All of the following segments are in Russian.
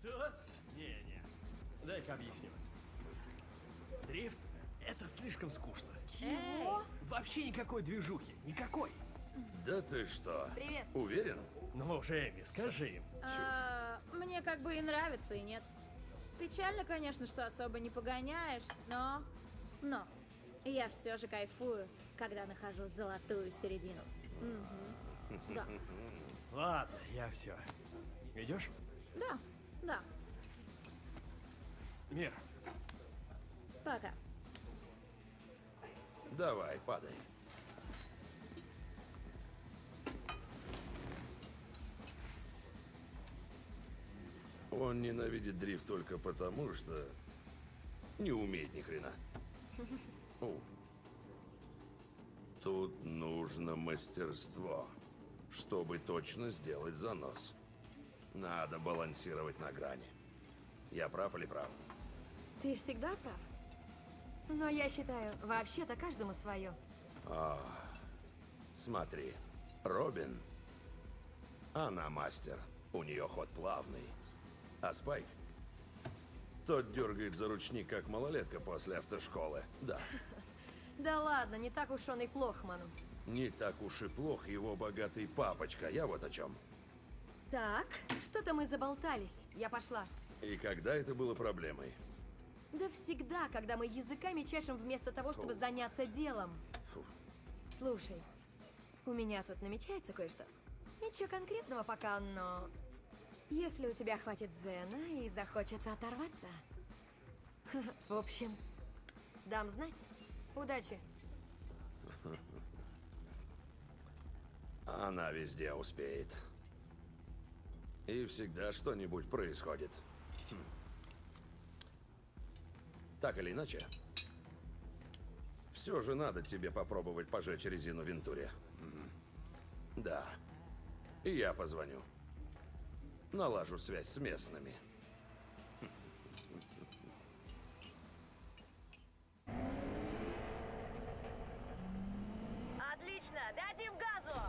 Что? Не-не. Дай-ка объясню. Дрифт — это слишком скучно. Чего? Вообще никакой движухи. Никакой. Да ты что? Привет. Уверен? Ну уже, Эми, скажи им. Мне как бы и нравится, и нет. Печально, конечно, что особо не погоняешь, но я все же кайфую, когда нахожу золотую середину. Мгм. Да, Ладно, я все. Идешь? да. Мир. Пока. Давай, падай. Он ненавидит дрифт только потому, что не умеет ни хрена. О. Тут нужно мастерство, чтобы точно сделать занос. Надо балансировать на грани. Я прав или прав? Ты всегда прав. Но я считаю, вообще-то каждому свое. Смотри, Робин, она мастер, у нее ход плавный. А Спайк? Тот дергает за ручник, как малолетка после автошколы. Да, Да ладно, не так уж он и плох, Ману. не так уж и плох его богатый папочка, я вот о чем. Так, что-то мы заболтались. Я пошла. И когда это было проблемой? Да всегда, когда мы языками чешем вместо того, чтобы заняться делом. Фу. Слушай, у меня тут намечается кое-что. Ничего конкретного пока, но... Если у тебя хватит дзена и захочется оторваться... В общем, дам знать. Удачи. Она везде успеет. И всегда что-нибудь происходит. Так или иначе, все же надо тебе попробовать пожечь резину в Вентуре. Да. И я позвоню. Налажу связь с местными. Отлично, дадим газу!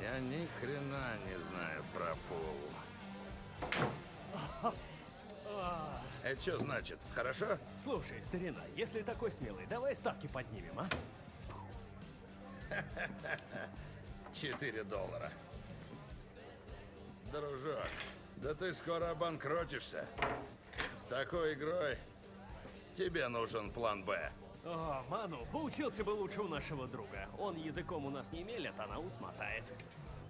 Я ни хрена не знаю про пул. Это что значит? Хорошо? Слушай, старина, если такой смелый, давай ставки поднимем, а? $4. Дружок, да ты скоро обанкротишься. С такой игрой тебе нужен план «Б». О, Ману, поучился бы лучше у нашего друга. Он языком у нас не мелет, а на ус мотает.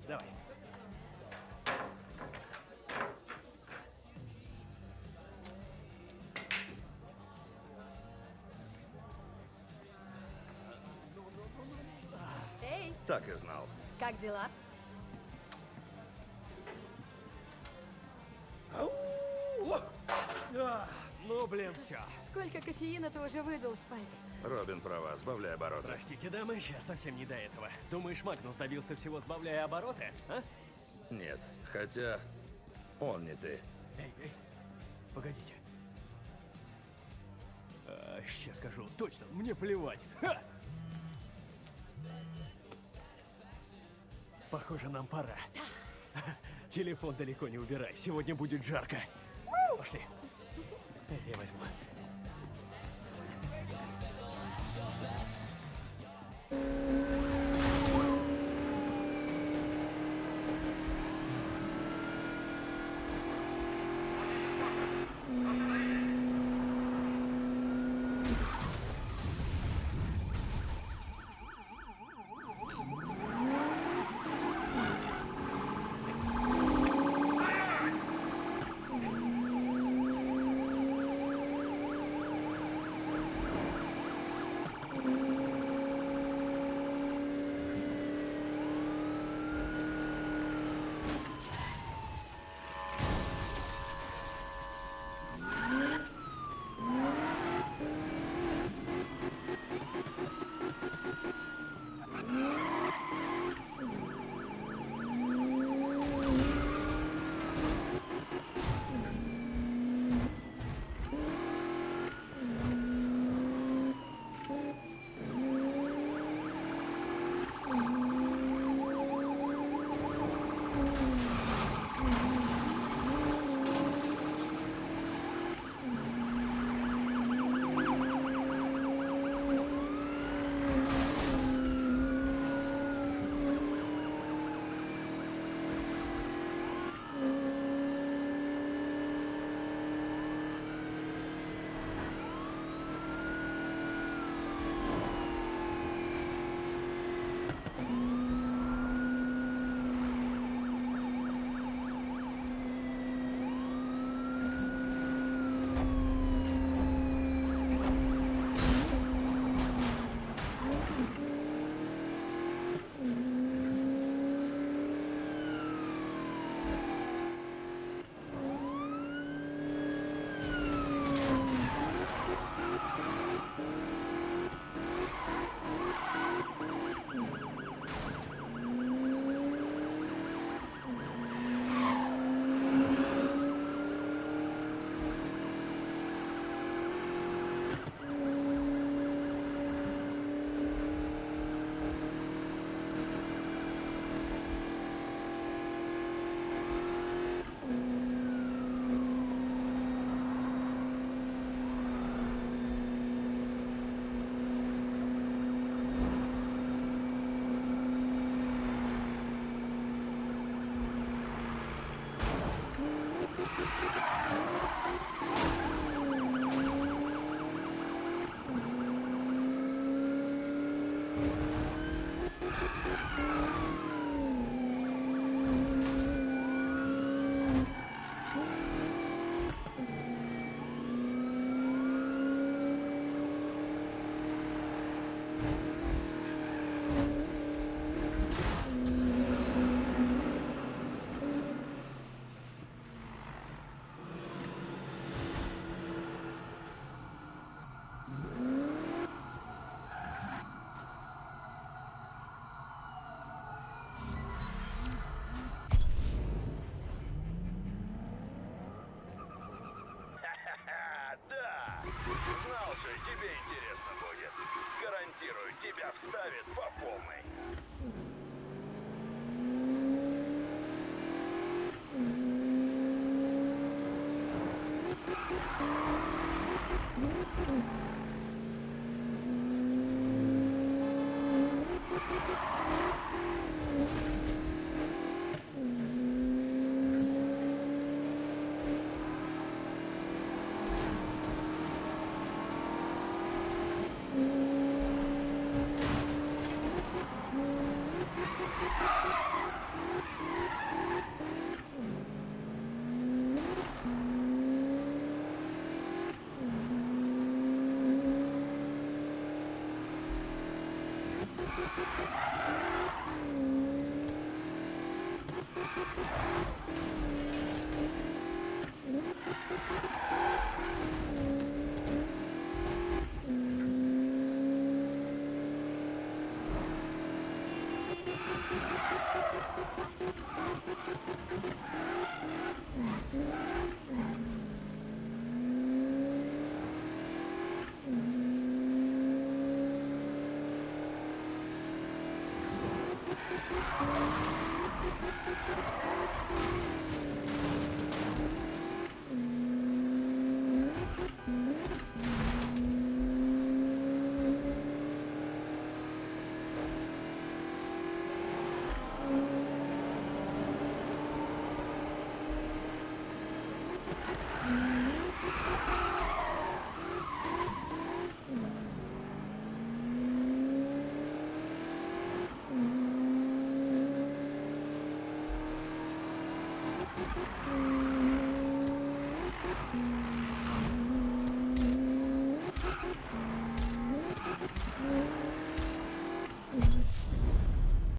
Давай. Эй, Так и знал. как дела? Ну, блин, все. Сколько кофеина ты уже выдал, Спайк? Робин права, сбавляй обороты. Простите, дамы, сейчас совсем не до этого. Думаешь, Магнус добился всего, сбавляя обороты, а? Нет, хотя он не ты. Эй, погодите. Сейчас скажу, точно, мне плевать. Ха! Похоже, нам пора. Телефон далеко не убирай, сегодня будет жарко. Пошли. Это я возьму. Знал же, тебе интересно будет. Гарантирую, тебя вставит по полной.